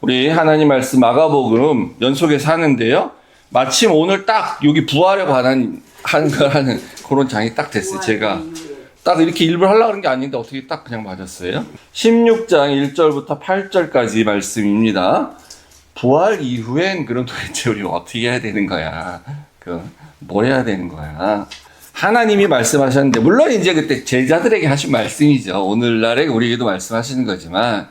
우리 하나님 말씀 마가복음 연속해서 하는데요. 마침 오늘 딱 여기 부활에 관한 하는 그런 장이 딱 됐어요. 제가 딱 이렇게 일부러 하려고 하는 게 아닌데 어떻게 딱 그냥 맞았어요. 16장 1절부터 8절까지 말씀입니다. 부활 이후엔 그럼 도대체 우리 어떻게 해야 되는 거야? 뭘 해야 되는 거야? 하나님이 말씀하셨는데, 물론 이제 그때 제자들에게 하신 말씀이죠. 오늘날에 우리에게도 말씀하시는 거지만,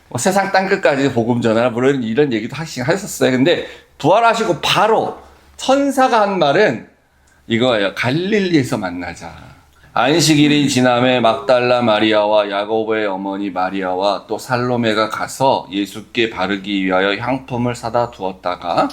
뭐 세상 땅끝까지 복음 전하라, 물론 이런 얘기도 하셨어요. 근데 부활하시고 바로 천사가 한 말은 이거예요. 갈릴리에서 만나자. 안식일이 지남에 막달라 마리아와 야고보의 어머니 마리아와 또 살로메가 가서 예수께 바르기 위하여 향품을 사다 두었다가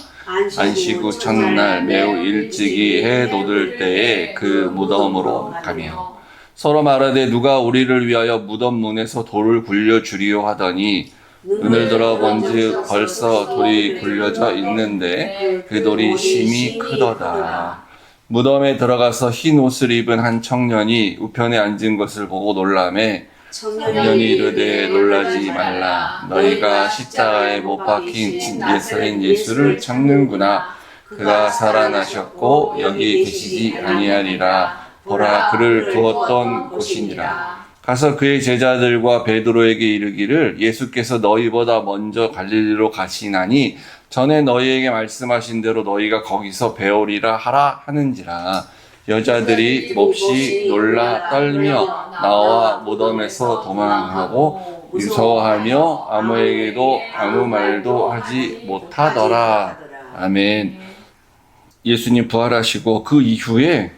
안식 후 첫날 매우 일찍이 해 돋을 때에 그 무덤으로 가며 서로 말하되 누가 우리를 위하여 무덤 문에서 돌을 굴려주리요 하더니 눈을 들어 본즉 벌써 돌이 굴려져 있는데 그 돌이 심히 크도다. 무덤에 들어가서 흰 옷을 입은 한 청년이 우편에 앉은 것을 보고 놀라매 청년이 이르되 놀라지 말라. 너희가 십자가에 못 박힌 예수인 예수를 찾는구나. 그가 살아나셨고 여기 계시지 아니하리라. 보라 그를 두었던 곳이니라. 가서 그의 제자들과 베드로에게 이르기를 예수께서 너희보다 먼저 갈릴리로 가시나니 전에 너희에게 말씀하신 대로 너희가 거기서 배우리라 하라 하는지라. 여자들이 몹시 놀라 떨며 나와 무덤에서 도망하고 무서워하며 아무에게도 아무 말도 하지 못하더라. 아멘. 예수님 부활하시고 그 이후에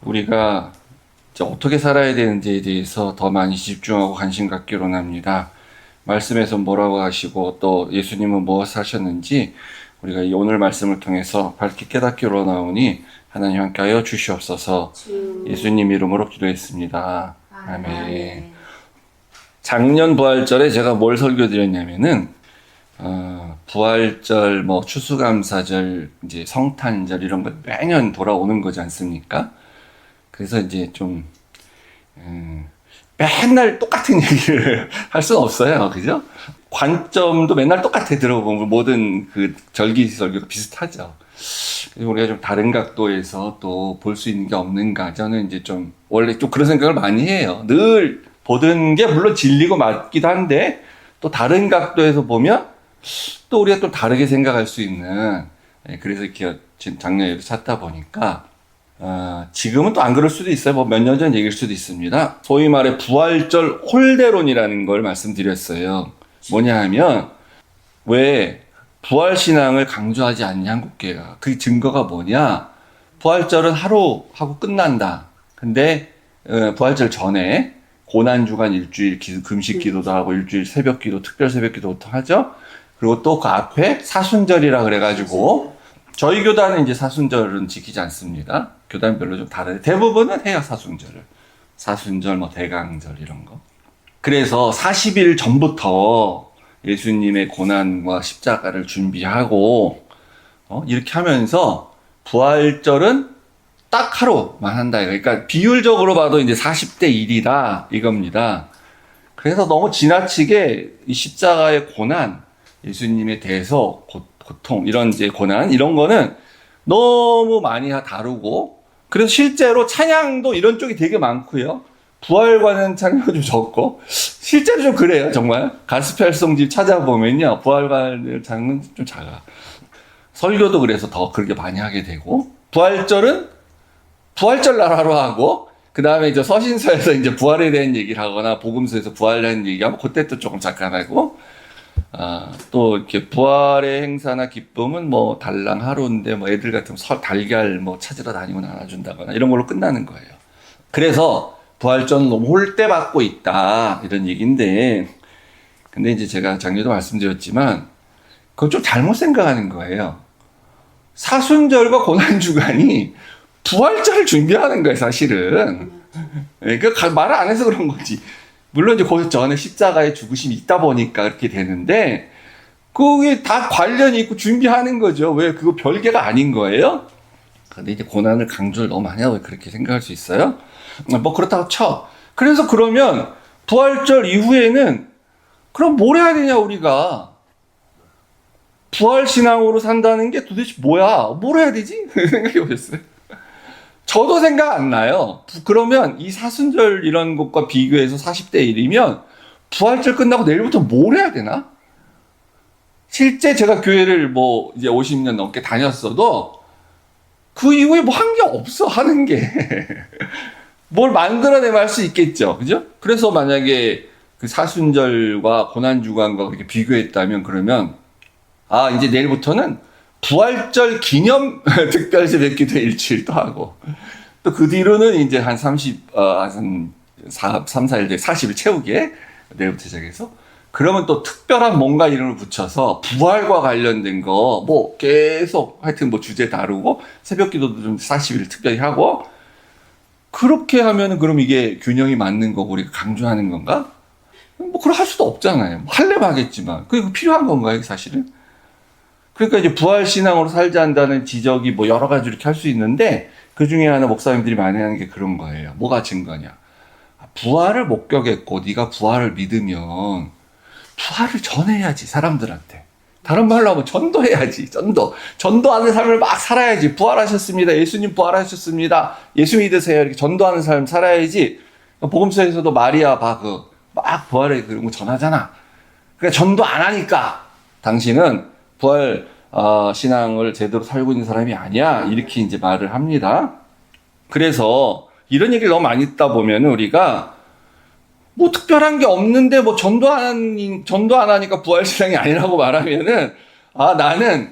우리가 어떻게 살아야 되는지에 대해서 더 많이 집중하고 관심 갖기로 합니다. 말씀에서 뭐라고 하시고 또 예수님은 무엇을 하셨는지 우리가 오늘 말씀을 통해서 밝게 깨닫기로 나오니 하나님 함께하여 주시옵소서. 예수님 이름으로 기도했습니다. 아멘. 작년 부활절에 제가 뭘 설교드렸냐면은 부활절, 추수감사절, 이제 성탄절 이런 거 매년 돌아오는 거지 않습니까? 그래서 이제 좀 맨날 똑같은 얘기를 할 수는 없어요. 그죠? 관점도 맨날 똑같아 들어보면 모든 그 절기설교가 비슷하죠. 그래서 우리가 좀 다른 각도에서 또 볼 수 있는 게 없는가. 저는 이제 좀 원래 좀 그런 생각을 많이 해요. 늘 보던 게 물론 진리고 맞기도 한데 또 다른 각도에서 보면 또 우리가 또 다르게 생각할 수 있는, 그래서 이렇게 작년에도 찾다 보니까 지금은 또 안 그럴 수도 있어요. 몇 년 전 얘기일 수도 있습니다. 소위 말해 부활절 홀대론이라는 걸 말씀드렸어요. 뭐냐 하면 왜 부활신앙을 강조하지 않냐 한국교회가. 그 증거가 뭐냐. 부활절은 하루 하고 끝난다. 근데 부활절 전에 고난주간 일주일 금식 기도도 하고 일주일 새벽기도, 특별 새벽기도부터 하죠. 그리고 또 그 앞에 사순절이라 그래가지고 저희 교단은 이제 사순절은 지키지 않습니다. 교단별로 좀 다른데 대부분은 해요. 사순절을. 사순절, 대강절 이런 거. 그래서 40일 전부터 예수님의 고난과 십자가를 준비하고 이렇게 하면서 부활절은 딱 하루만 한다. 그러니까 비율적으로 봐도 이제 40대 1이다 이겁니다. 그래서 너무 지나치게 이 십자가의 고난, 예수님에 대해서 고통, 이런 이제 고난, 이런 거는 너무 많이 다루고, 그래서 실제로 찬양도 이런 쪽이 되게 많고요. 부활과는 찬양도 좀 적고, 실제로 좀 그래요, 정말. 가스펠송집 찾아보면요, 부활과는 찬양은 좀 작아. 설교도 그래서 더 그렇게 많이 하게 되고, 부활절은 부활절 나라로 하고, 그 다음에 이제 서신서에서 이제 부활에 대한 얘기를 하거나, 복음서에서 부활에 대한 얘기하면, 그때 또 조금 잠깐 하고, 또 이렇게 부활의 행사나 기쁨은 달랑 하루인데 애들 같으면 달걀 찾으러 다니고 나눠준다거나 이런 걸로 끝나는 거예요. 그래서 부활절은 너무 홀대받고 있다 이런 얘기인데, 근데 이제 제가 작년에도 말씀드렸지만 그건 좀 잘못 생각하는 거예요. 사순절과 고난주간이 부활절을 준비하는 거예요, 사실은. 그러니까 말을 안 해서 그런 거지. 물론 이제 그 전에 십자가의 죽으심이 있다 보니까 그렇게 되는데, 그게 다 관련이 있고 준비하는 거죠. 왜 그거 별개가 아닌 거예요? 근데 이제 고난을 강조를 너무 많이 하고 그렇게 생각할 수 있어요? 그렇다고 쳐. 그래서 그러면 부활절 이후에는 그럼 뭘 해야 되냐, 우리가? 부활신앙으로 산다는 게 도대체 뭐야? 뭘 해야 되지? 생각해 보셨어요? 저도 생각 안 나요. 그러면 이 사순절 이런 것과 비교해서 40대 1이면 부활절 끝나고 내일부터 뭘 해야 되나? 실제 제가 교회를 뭐 이제 50년 넘게 다녔어도 그 이후에 뭐 한 게 없어, 하는 게. 뭘 만들어내면 할 수 있겠죠. 그죠? 그래서 만약에 그 사순절과 고난주간과 그렇게 비교했다면 그러면 아, 이제 내일부터는 부활절 기념 특별 새벽기도 일주일도 하고 또 그 뒤로는 이제 한 3, 4일 뒤에 40일 채우게 내일부터 시작해서 그러면 또 특별한 뭔가 이름을 붙여서 부활과 관련된 거 뭐 계속 하여튼 뭐 주제 다루고 새벽기도도 좀 40일 특별히 하고 그렇게 하면은 그럼 이게 균형이 맞는 거고 우리가 강조하는 건가? 뭐 그걸 할 수도 없잖아요. 하려면 하겠지만 그게 필요한 건가요, 사실은? 그러니까 이제 부활신앙으로 살자 한다는 지적이 뭐 여러 가지 이렇게 할 수 있는데 그 중에 하나 목사님들이 많이 하는 게 그런 거예요. 뭐가 증거냐? 부활을 목격했고 네가 부활을 믿으면 부활을 전해야지, 사람들한테. 다른 말로 하면 전도해야지. 전도하는 삶을 막 살아야지. 부활하셨습니다. 예수님 부활하셨습니다. 예수 믿으세요. 이렇게 전도하는 삶 살아야지. 복음서에서도 마리아 바그 막 부활의 그런 거 전하잖아. 그러니까 전도 안 하니까 당신은 부활 신앙을 제대로 살고 있는 사람이 아니야. 이렇게 이제 말을 합니다. 그래서 이런 얘기를 너무 많이 듣다 보면 우리가 뭐 특별한 게 없는데 뭐 전도 안 하니까 부활 신앙이 아니라고 말하면은 나는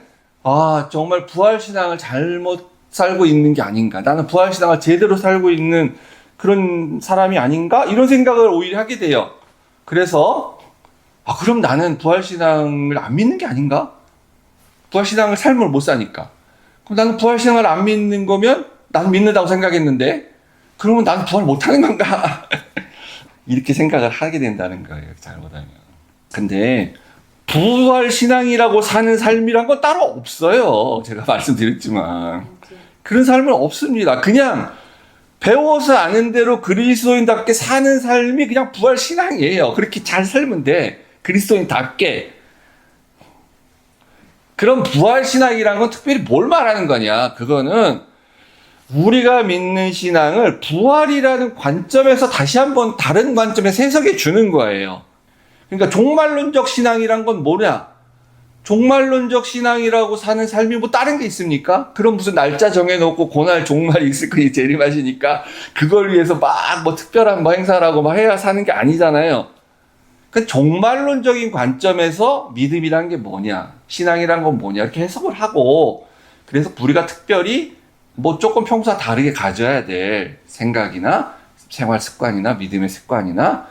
정말 부활 신앙을 잘못 살고 있는 게 아닌가. 나는 부활 신앙을 제대로 살고 있는 그런 사람이 아닌가? 이런 생각을 오히려 하게 돼요. 그래서 그럼 나는 부활 신앙을 안 믿는 게 아닌가? 부활 신앙을 삶을 못 사니까. 그럼 나는 부활 신앙을 안 믿는 거면 난 믿는다고 생각했는데 그러면 난 부활 못 하는 건가? 이렇게 생각을 하게 된다는 거예요, 잘못하면. 근데 부활 신앙이라고 사는 삶이란 건 따로 없어요. 제가 말씀드렸지만 그런 삶은 없습니다. 그냥 배워서 아는 대로 그리스도인답게 사는 삶이 그냥 부활 신앙이에요. 그렇게 잘 살면 돼. 그리스도인답게. 그럼 부활 신앙이란 건 특별히 뭘 말하는 거냐? 그거는 우리가 믿는 신앙을 부활이라는 관점에서 다시 한번 다른 관점에서 해석해 주는 거예요. 그러니까 종말론적 신앙이란 건 뭐냐? 종말론적 신앙이라고 사는 삶이 뭐 다른 게 있습니까? 그럼 무슨 날짜 정해놓고 고날 종말이 있을 거니 재림하시니까 그걸 위해서 막 뭐 특별한 뭐 행사라고 막 해야 사는 게 아니잖아요. 그 종말론적인 관점에서 믿음이란 게 뭐냐? 신앙이란 건 뭐냐? 이렇게 해석을 하고 그래서 우리가 특별히 뭐 조금 평소와 다르게 가져야 될 생각이나 생활 습관이나 믿음의 습관이나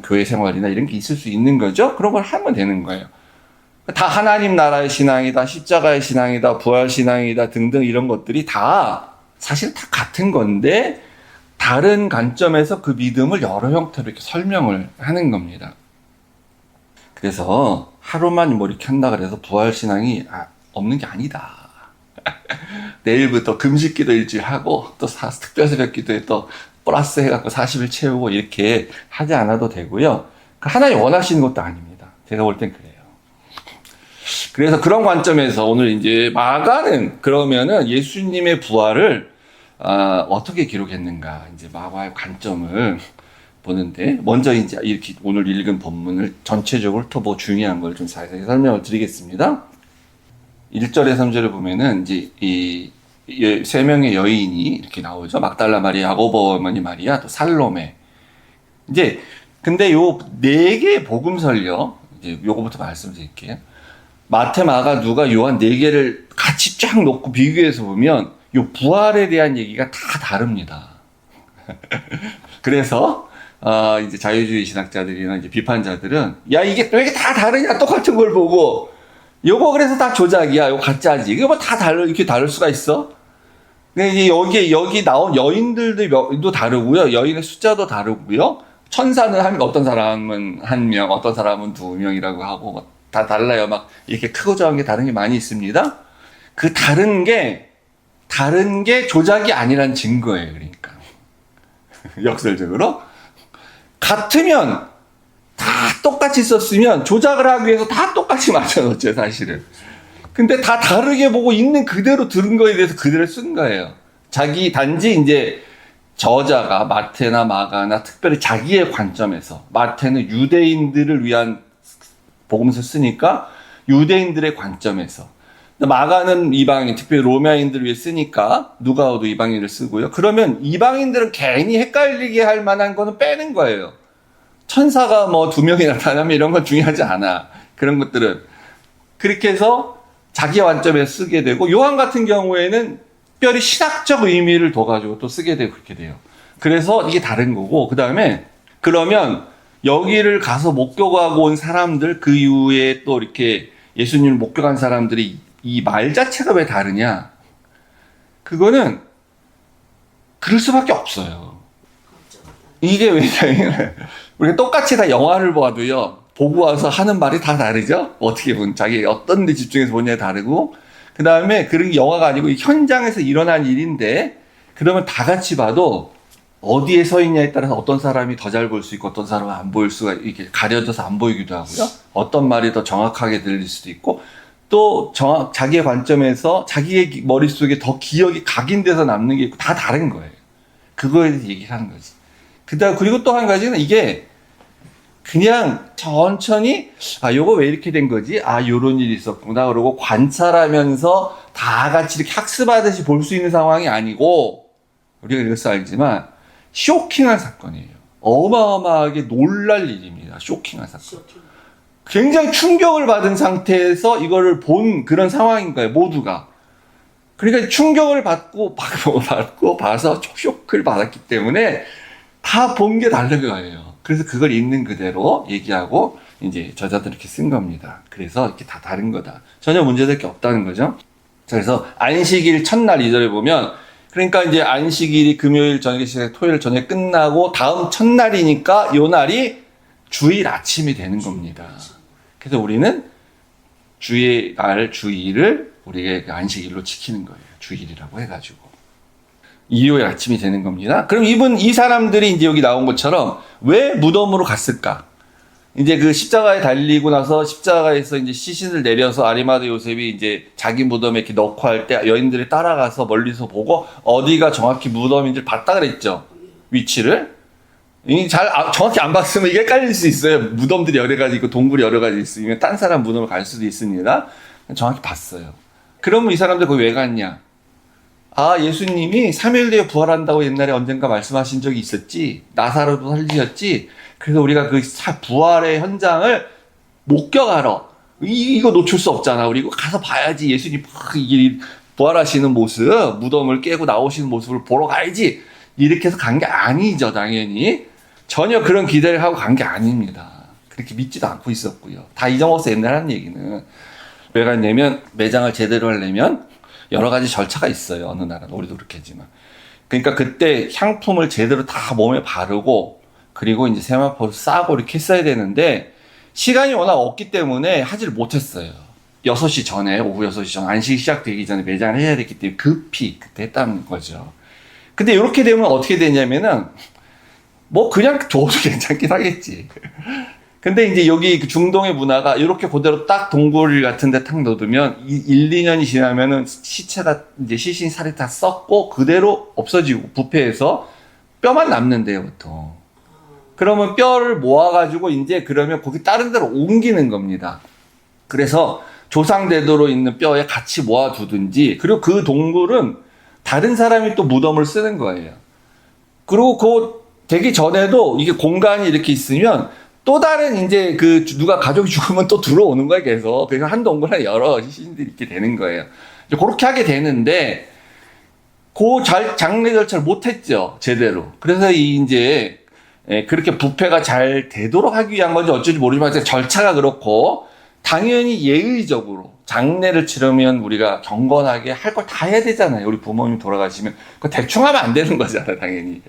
교회 생활이나 이런 게 있을 수 있는 거죠. 그런 걸 하면 되는 거예요. 다 하나님 나라의 신앙이다, 십자가의 신앙이다, 부활 신앙이다 등등 이런 것들이 다 사실 다 같은 건데 다른 관점에서 그 믿음을 여러 형태로 이렇게 설명을 하는 겁니다. 그래서 하루만 뭐 이렇게 한다 그래서 부활 신앙이 없는 게 아니다. 내일부터 금식기도 일주일 하고 또 특별 새벽기도에 또 플러스 해갖고 40일 채우고 이렇게 하지 않아도 되고요. 하나님 원하시는 것도 아닙니다. 제가 볼 땐 그래요. 그래서 그런 관점에서 오늘 이제 마가는 그러면은 예수님의 부활을 어떻게 기록했는가 이제 마가의 관점을 보는데 먼저 이제 이렇게 오늘 읽은 본문을 전체적으로 또 뭐 중요한 걸 좀 자세히 설명을 드리겠습니다. 1절에 3절을 보면은 이제 이 세 명의 여인이 이렇게 나오죠. 막달라 마리아, 야고보 어머니 마리아, 또 살로메. 이제 근데 요 네 개의 복음서요. 이제 요거부터 말씀드릴게요. 마태, 마가, 누가, 요한 네 개를 같이 쫙 놓고 비교해서 보면 요 부활에 대한 얘기가 다 다릅니다. 그래서 이제 자유주의 신학자들이나 이제 비판자들은 야 이게 왜 이게 다 다르냐 똑같은 걸 보고 요거 그래서 다 조작이야. 요거 가짜지. 이거 뭐 다 이렇게 다를 수가 있어? 근데 이제 여기 나온 여인들도 다르고요. 여인의 숫자도 다르고요. 천사는 어떤 사람은 1명, 어떤 사람은 2명이라고 하고 다 달라요. 막 이렇게 크고 작은 게 다른 게 많이 있습니다. 그 다른 게 조작이 아니란 증거예요. 그러니까 역설적으로 같으면 다 똑같이 썼으면 조작을 하기 위해서 다 똑같이 맞춰놓죠, 사실은. 근데 다 다르게 보고 있는 그대로 들은 거에 대해서 그대로 쓴 거예요. 자기 단지 이제 저자가 마태나 마가나 특별히 자기의 관점에서 마태는 유대인들을 위한 복음서를 쓰니까 유대인들의 관점에서 마가는 이방인, 특별히 로마인들을 위해 쓰니까 누가도 이방인을 쓰고요. 그러면 이방인들은 괜히 헷갈리게 할 만한 거는 빼는 거예요. 천사가 뭐 2명이 나타나면 이런 건 중요하지 않아. 그런 것들은. 그렇게 해서 자기 관점에서 쓰게 되고, 요한 같은 경우에는 특별히 신학적 의미를 둬가지고 또 쓰게 되고 그렇게 돼요. 그래서 이게 다른 거고, 그 다음에 그러면 여기를 가서 목격하고 온 사람들, 그 이후에 또 이렇게 예수님을 목격한 사람들이 이 말 자체가 왜 다르냐? 그거는 그럴 수밖에 없어요. 이게 왜냐면 우리가 똑같이 다 영화를 봐도요, 보고 와서 하는 말이 다 다르죠? 어떻게 보면 자기 어떤 데 집중해서 보냐에 다르고, 그 다음에 그런 영화가 아니고 현장에서 일어난 일인데, 그러면 다 같이 봐도 어디에 서 있냐에 따라서 어떤 사람이 더 잘 볼 수 있고 어떤 사람은 안 보일 수가, 이렇게 가려져서 안 보이기도 하고요. 어떤 말이 더 정확하게 들릴 수도 있고, 또 자기의 관점에서 자기의 머릿속에 더 기억이 각인돼서 남는 게 있고, 다 다른 거예요. 그거에 대해서 얘기를 하는 거지. 그리고 또 한 가지는 이게 그냥 천천히, 아, 요거 왜 이렇게 된 거지? 아, 요런 일이 있었구나. 그러고 관찰하면서 다 같이 이렇게 학습하듯이 볼 수 있는 상황이 아니고, 우리가 이것을 알지만, 쇼킹한 사건이에요. 어마어마하게 놀랄 일입니다. 쇼킹한 사건. 굉장히 충격을 받은 상태에서 이거를 본 그런 상황인 거예요, 모두가. 그러니까 충격을 받고 봐서 쇼크를 받았기 때문에 다 본 게 다른 거예요. 그래서 그걸 있는 그대로 얘기하고 이제 저자들 이렇게 쓴 겁니다. 그래서 이렇게 다 다른 거다. 전혀 문제될 게 없다는 거죠. 자, 그래서 안식일 첫날 2절에 보면, 그러니까 이제 안식일이 금요일 저녁에 시작해 토요일 저녁에 끝나고 다음 첫날이니까 요 날이 주일 아침이 되는 겁니다. 그래서 우리는 주일을 우리가 안식일로 지키는 거예요. 주일이라고 해가지고. 일요일 아침이 되는 겁니다. 그럼 이 사람들이 이제 여기 나온 것처럼 왜 무덤으로 갔을까? 이제 그 십자가에 달리고 나서 십자가에서 이제 시신을 내려서 아리마다 요셉이 이제 자기 무덤에 이렇게 넣고 할 때 여인들이 따라가서 멀리서 보고 어디가 정확히 무덤인지를 봤다 그랬죠. 위치를. 정확히 안 봤으면 이게 헷갈릴 수 있어요. 무덤들이 여러 가지 있고 동굴이 여러 가지 있으면 딴 사람 무덤을 갈 수도 있습니다. 정확히 봤어요. 그러면 이 사람들 거기 왜 갔냐? 아, 예수님이 3일 뒤에 부활한다고 옛날에 언젠가 말씀하신 적이 있었지. 나사로도 살리셨지. 그래서 우리가 그 부활의 현장을 목격하러, 이거 놓칠 수 없잖아. 우리 이거 가서 봐야지. 예수님 부활하시는 모습, 무덤을 깨고 나오시는 모습을 보러 가야지. 이렇게 해서 간 게 아니죠, 당연히. 전혀 그런 기대를 하고 간 게 아닙니다. 그렇게 믿지도 않고 있었고요. 다 잊어먹어서 옛날에 하는 얘기는. 왜 갔냐면, 매장을 제대로 하려면 여러 가지 절차가 있어요. 어느 나라는. 우리도 그렇겠지만. 그러니까 그때 향품을 제대로 다 몸에 바르고, 그리고 이제 세마포를 싸고 이렇게 했어야 되는데, 시간이 워낙 없기 때문에 하지를 못했어요. 6시 전에, 오후 6시 전, 안식이 시작되기 전에 매장을 해야 됐기 때문에 급히 그때 했다는 거죠. 근데 이렇게 되면 어떻게 되냐면은, 뭐 그냥 줘도 괜찮긴 하겠지. 근데 이제 여기 그 중동의 문화가 이렇게 그대로 딱 동굴 같은 데 탁 넣어두면 1, 2년이 지나면은 시체가 이제 시신 살이 다 썩고 그대로 없어지고 부패해서 뼈만 남는데요, 보통. 그러면 뼈를 모아가지고 이제 그러면 거기 다른 데로 옮기는 겁니다. 그래서 조상대도로 있는 뼈에 같이 모아두든지, 그리고 그 동굴은 다른 사람이 또 무덤을 쓰는 거예요. 그리고 그 되기 전에도 이게 공간이 이렇게 있으면 또 다른 이제 그 누가 가족이 죽으면 또 들어오는 거예요, 계속. 그래서 한 동굴에 여러 시신들이 이렇게 되는 거예요. 이제 그렇게 하게 되는데, 장례 절차를 못했죠, 제대로. 그래서 이제 그렇게 부패가 잘 되도록 하기 위한 건지 어쩐지 모르지만 절차가 그렇고, 당연히 예의적으로 장례를 치르면 우리가 경건하게 할 걸 다 해야 되잖아요. 우리 부모님 돌아가시면 그거 대충 하면 안 되는 거잖아요, 당연히.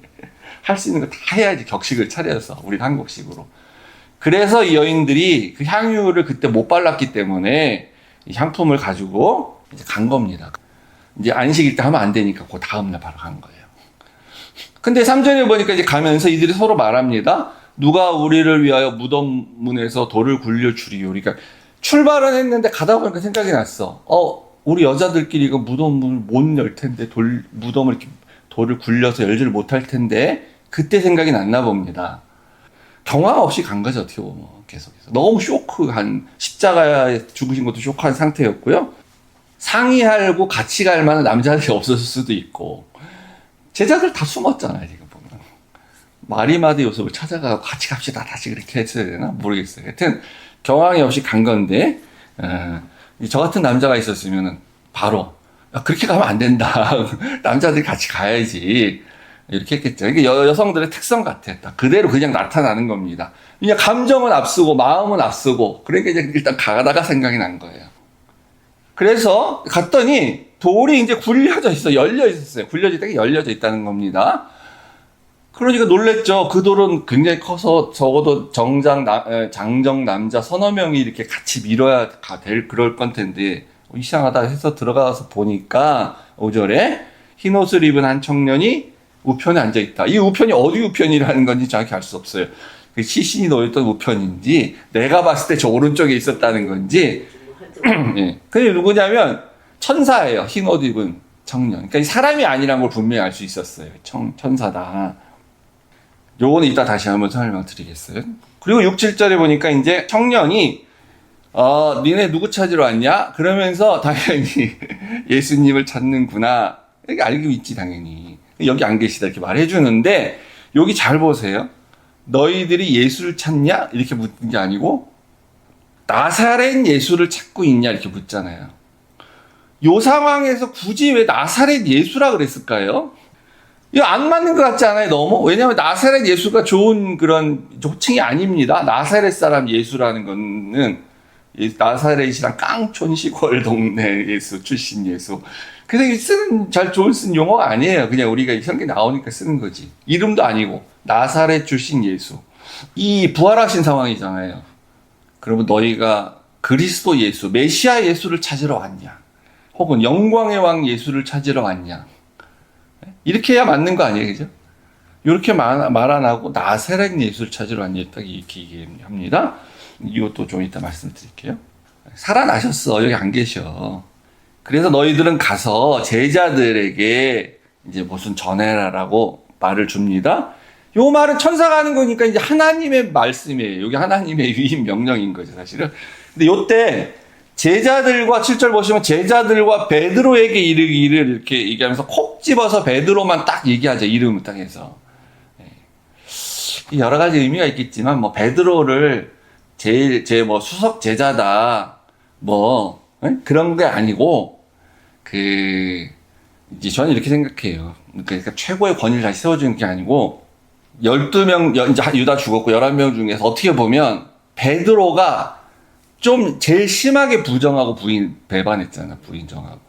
할 수 있는 거 다 해야지, 격식을 차려서. 우리 한국식으로. 그래서 이 여인들이 그 향유를 그때 못 발랐기 때문에 이 향품을 가지고 이제 간 겁니다. 이제 안식일 때 하면 안 되니까 그 다음날 바로 간 거예요. 근데 3절에 보니까 이제 가면서 이들이 서로 말합니다. 누가 우리를 위하여 무덤 문에서 돌을 굴려 주리요. 그러니까 출발은 했는데 가다 보니까 생각이 났어. 우리 여자들끼리 이거 무덤을 못 열 텐데, 무덤을 이렇게 돌을 굴려서 열지를 못할 텐데, 그때 생각이 났나 봅니다. 경황 없이 간 거죠, 어떻게 보면. 계속해서. 너무 쇼크한, 십자가에 죽으신 것도 쇼크한 상태였고요. 상의하고 같이 갈 만한 남자들이 없었을 수도 있고, 제자들 다 숨었잖아요, 지금 보면. 마리마드 요셉을 찾아가고 같이 갑시다. 다시 그렇게 했어야 되나? 모르겠어요. 하여튼, 경황이 없이 간 건데, 저 같은 남자가 있었으면 바로, 그렇게 가면 안 된다. 남자들이 같이 가야지. 이렇게 했겠죠. 이게 여성들의 특성 같아. 그대로 그냥 나타나는 겁니다. 그냥 감정은 앞서고, 마음은 앞서고, 그러니까 이제 일단 가다가 생각이 난 거예요. 그래서 갔더니 돌이 이제 굴려져 있어. 열려 있었어요. 굴려져 있다가 열려져 있다는 겁니다. 그러니까 놀랬죠. 그 돌은 굉장히 커서 적어도 장정 남자 서너 명이 이렇게 같이 밀어야 될 그럴 건 텐데, 이상하다 해서 들어가서 보니까 5절에 흰 옷을 입은 한 청년이 우편에 앉아 있다. 이 우편이 어디 우편이라는 건지 정확히 알 수 없어요. 그 시신이 놓였던 우편인지, 내가 봤을 때 저 오른쪽에 있었다는 건지. 예. 그게 누구냐면 천사예요. 흰 옷 입은 청년. 그러니까 사람이 아니란 걸 분명히 알 수 있었어요. 천사다. 요거는 이따 다시 한번 설명드리겠어요. 그리고 6, 7절에 보니까 이제 청년이 니네 누구 찾으러 왔냐? 그러면서 당연히 예수님을 찾는구나. 이렇게 알고 있지, 당연히. 여기 안 계시다 이렇게 말해주는데, 여기 잘 보세요. 너희들이 예수를 찾냐? 이렇게 묻는 게 아니고 나사렛 예수를 찾고 있냐? 이렇게 묻잖아요. 요 상황에서 굳이 왜 나사렛 예수라 그랬을까요? 이거 안 맞는 것 같지 않아요, 너무? 왜냐하면 나사렛 예수가 좋은 그런 호칭이 아닙니다. 나사렛 사람 예수라는 거는 나사렛이랑 깡촌 시골 동네 예수, 출신 예수. 그래서 좋은 쓴 용어가 아니에요. 그냥 우리가 성경에 나오니까 쓰는 거지. 이름도 아니고, 나사렛 출신 예수. 이 부활하신 상황이잖아요. 그러면 너희가 그리스도 예수, 메시아 예수를 찾으러 왔냐? 혹은 영광의 왕 예수를 찾으러 왔냐? 이렇게 해야 맞는 거 아니에요, 그죠? 이렇게 말 안 하고 나사렛 예수를 찾으러 왔냐? 딱 이렇게 얘기합니다. 이것도 좀 이따 말씀드릴게요. 살아나셨어. 여기 안 계셔. 그래서 너희들은 가서 제자들에게 이제 무슨 전해라라고 말을 줍니다. 요 말은 천사가 하는 거니까 이제 하나님의 말씀이에요. 여기 하나님의 위임 명령인 거죠, 사실은. 근데 요때 제자들과 7절 보시면 제자들과 베드로에게 이르기를 이렇게 얘기하면서 콕 집어서 베드로만 딱 얘기하죠. 이름을 딱 해서. 여러 가지 의미가 있겠지만, 뭐, 베드로를 제 수석 제자다. 그런 게 아니고, 이제 저는 이렇게 생각해요. 그러니까 최고의 권위를 다시 세워주는 게 아니고, 12명, 이제 유다 죽었고, 11명 중에서 어떻게 보면, 베드로가 좀 제일 심하게 부정하고 배반했잖아. 부인정하고.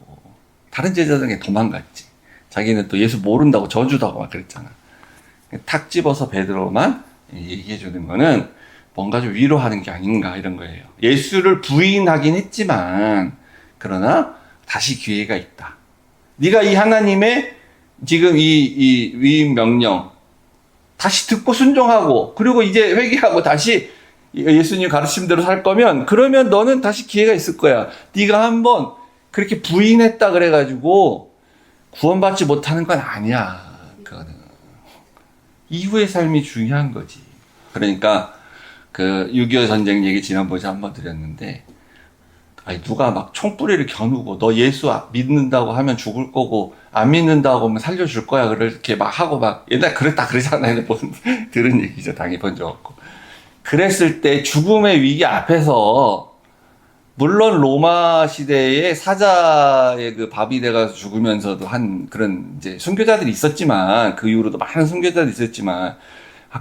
다른 제자들에게 도망갔지. 자기는 또 예수 모른다고 저주도 하고 막 그랬잖아. 탁 집어서 베드로만 얘기해주는 거는 뭔가 좀 위로하는 게 아닌가 이런 거예요. 예수를 부인하긴 했지만, 그러나 다시 기회가 있다. 네가 이 하나님의 지금 이 위임 명령 다시 듣고 순종하고, 그리고 이제 회개하고 다시 예수님 가르침대로 살 거면, 그러면 너는 다시 기회가 있을 거야. 네가 한번 그렇게 부인했다 그래가지고 구원받지 못하는 건 아니야. 그거는 이후의 삶이 중요한 거지. 그러니까 6.25 전쟁 얘기 지난번에 한번 드렸는데, 누가 막 총뿌리를 겨누고 너 예수 믿는다고 하면 죽을 거고 안 믿는다고 하면 살려줄 거야 그렇게 막 하고 막 옛날에 그랬다 그러잖아요. 들은 얘기죠. 당연히 본 적 없고. 그랬을 때 죽음의 위기 앞에서, 물론 로마 시대에 사자의 그 밥이 돼가지고 죽으면서도 한 그런 이제 순교자들이 있었지만, 그 이후로도 많은 순교자들이 있었지만,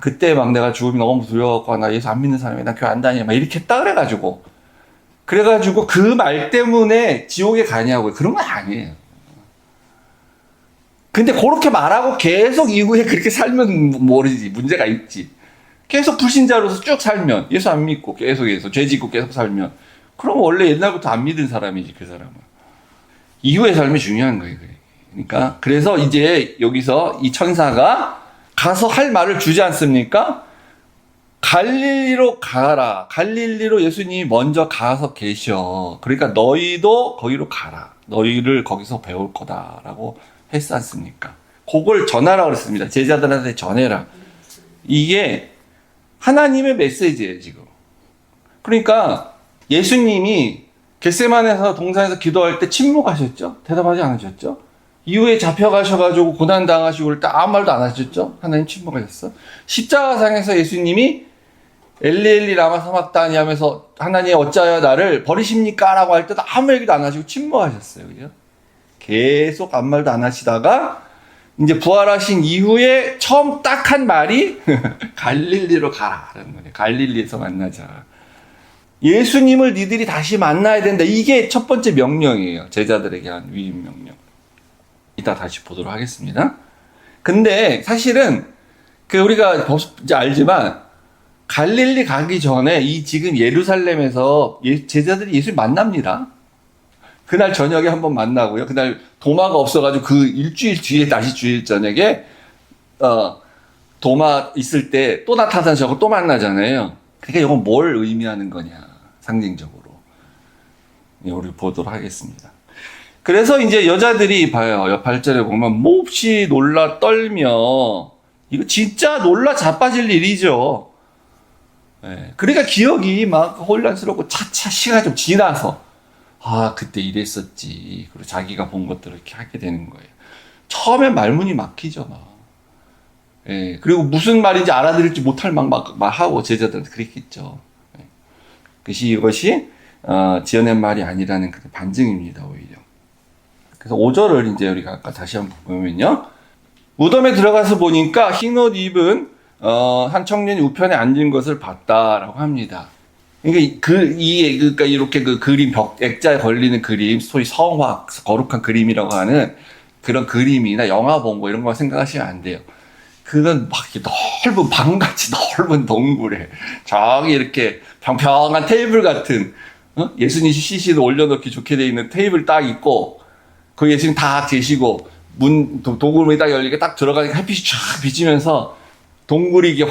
그때 막 내가 죽음이 너무 두려워갖고 나 예수 안 믿는 사람이 나 교회 안 다녀 막 이렇게 했다 그래가지고 그 말 때문에 지옥에 가냐고요. 그런 건 아니에요. 근데 그렇게 말하고 계속 이후에 그렇게 살면 모르지. 문제가 있지. 계속 불신자로서 쭉 살면, 예수 안 믿고 계속해서 죄 짓고 계속 살면, 그럼 원래 옛날부터 안 믿은 사람이지, 그 사람은. 이후의 삶이 중요한 거예요. 그러니까 그래서 이제 여기서 이 천사가 가서 할 말을 주지 않습니까? 갈릴리로 가라. 갈릴리로 예수님이 먼저 가서 계셔. 그러니까 너희도 거기로 가라. 너희를 거기서 배울 거다라고 했지 않습니까? 그걸 전하라고 그랬습니다. 제자들한테 전해라. 이게 하나님의 메시지예요, 지금. 그러니까 예수님이 겟세마네에서 동산에서 기도할 때 침묵하셨죠? 대답하지 않으셨죠? 이후에 잡혀가셔가지고 고난당하시고 그럴 때 아무 말도 안 하셨죠? 하나님 침묵하셨어. 십자가상에서 예수님이 엘리 라마 사막다니 하면서 하나님 어찌하여 나를 버리십니까? 라고 할 때도 아무 얘기도 안 하시고 침묵하셨어요. 그죠? 계속 아무 말도 안 하시다가 이제 부활하신 이후에 처음 딱 한 말이 갈릴리로 가라. 라는 거예요. 갈릴리에서 만나자. 예수님을 니들이 다시 만나야 된다. 이게 첫 번째 명령이에요. 제자들에게 한 위임 명령. 이따 다시 보도록 하겠습니다. 근데 사실은 우리가 이제 알지만 갈릴리 가기 전에 이 지금 예루살렘에서 제자들이 예수님 만납니다. 그날 저녁에 한번 만나고요. 그날 도마가 없어가지고 그 일주일 뒤에 다시 주일 저녁에 도마 있을 때 또 나타나셔서 또 만나잖아요. 그러니까 이건 뭘 의미하는 거냐 상징적으로 우리 보도록 하겠습니다. 그래서 이제 여자들이 봐요. 옆 8절에 보면 몹시 놀라 떨며 이거 진짜 놀라 자빠질 일이죠. 네. 그러니까 기억이 막 혼란스럽고 차차 시간이 좀 지나서 그때 이랬었지. 그리고 자기가 본 것들을 이렇게 하게 되는 거예요. 처음엔 말문이 막히죠, 막. 예. 그리고 무슨 말인지 알아들을지 못할 막 하고 제자들한테 그랬겠죠. 예. 이것이 지어낸 말이 아니라는 그 반증입니다, 오히려. 그래서 5절을 이제 우리가 아까 다시 한번 보면요. 무덤에 들어가서 보니까 흰옷 입은 한 청년이 우편에 앉은 것을 봤다라고 합니다. 그러니까 이렇게 그 그림, 액자에 걸리는 그림, 소위 성화, 거룩한 그림이라고 하는 그런 그림이나 영화 본 거 이런 거 생각하시면 안 돼요. 그건 막 넓은 방같이 넓은 동굴에 저기 이렇게 평평한 테이블 같은 예수님 시신을 올려놓기 좋게 돼 있는 테이블 딱 있고 그 예수님 다 계시고 동굴문이 딱 열리게 딱 들어가니까 햇빛이 쫙 비치면서 동굴이 이게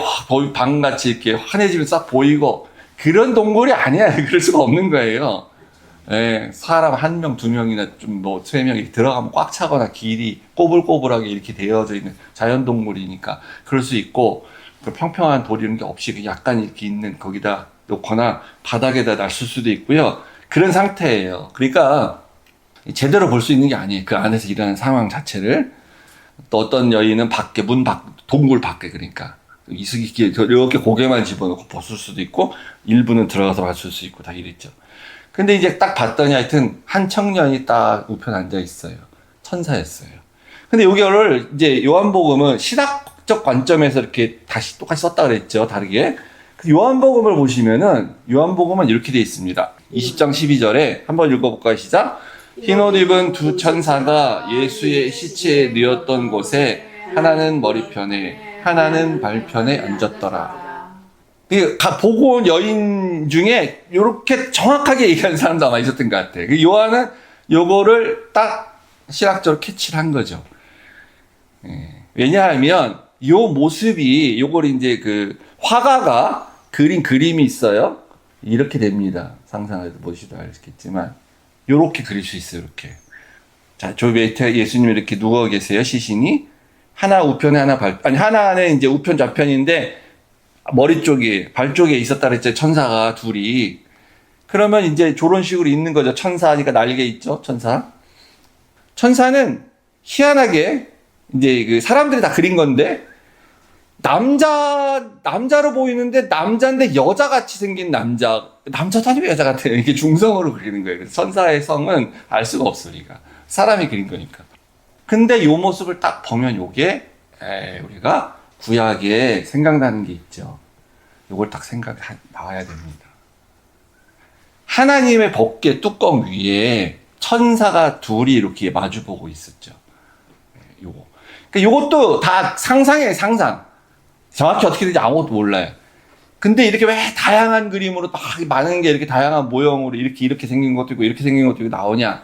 방같이 이렇게 환해지면서 싹 보이고 그런 동굴이 아니야. 그럴 수가 없는 거예요. 예, 사람 1명, 2명이나 좀 3명이 들어가면 꽉 차거나 길이 꼬불꼬불하게 이렇게 되어져 있는 자연 동굴이니까 그럴 수 있고 그 평평한 돌 이런 게 없이 약간 이렇게 있는 거기다 놓거나 바닥에다 놨을 수도 있고요. 그런 상태예요. 그러니까 제대로 볼 수 있는 게 아니에요. 그 안에서 일어나는 상황 자체를. 또 어떤 여인은 밖에, 동굴 밖에, 그러니까. 이렇게 고개만 집어넣고 벗을 수도 있고, 일부는 들어가서 봤을 수 있고, 다 이랬죠. 근데 이제 딱 봤더니 하여튼, 한 청년이 딱 우편 앉아 있어요. 천사였어요. 근데 요거를 이제 요한복음은 신학적 관점에서 이렇게 다시 똑같이 썼다 그랬죠. 다르게. 요한복음을 보시면은, 요한복음은 이렇게 되어 있습니다. 20장 12절에 한번 읽어볼까요? 시작. 흰옷 입은 두 천사가 예수의 시체에 누웠던 곳에 하나는 머리편에 하나는 발편에 앉았더라. 보고 온 여인 중에 이렇게 정확하게 얘기하는 사람도 아마 있었던 것 같아요. 요한은 요거를 딱 신학적으로 캐치를 한 거죠. 왜냐하면 요 모습이 요걸 이제 그 화가가 그린 그림이 있어요. 이렇게 됩니다. 상상해서 보시도 알겠지만. 요렇게 그릴 수 있어요, 이렇게. 자, 저 밑에 예수님이 이렇게 누워 계세요, 시신이. 하나 우편에 하나 하나는 이제 우편 좌편인데, 머리 쪽에, 발 쪽에 있었다 그랬죠, 천사가 둘이. 그러면 이제 저런 식으로 있는 거죠. 천사니까 날개 있죠, 천사. 천사는 희한하게, 이제 그 사람들이 다 그린 건데, 남자로 보이는데 남자인데 여자같이 생긴 남자도 아니고 여자 같아요. 이게 중성으로 그리는 거예요. 그래서 천사의 성은 알 수가 없어, 우리가. 사람이 그린 거니까. 근데 요 모습을 딱 보면 요게, 우리가 구약에 생각나는 게 있죠. 요걸 딱 나와야 됩니다. 하나님의 법궤 뚜껑 위에 천사가 둘이 이렇게 마주보고 있었죠. 요거. 그러니까 요것도 다 상상이에요, 상상. 정확히 어떻게 되는지 아무것도 몰라요. 근데 이렇게 왜 다양한 그림으로 막 많은 게 이렇게 다양한 모형으로 이렇게 생긴 것도 있고 이렇게 생긴 것도 있고 나오냐?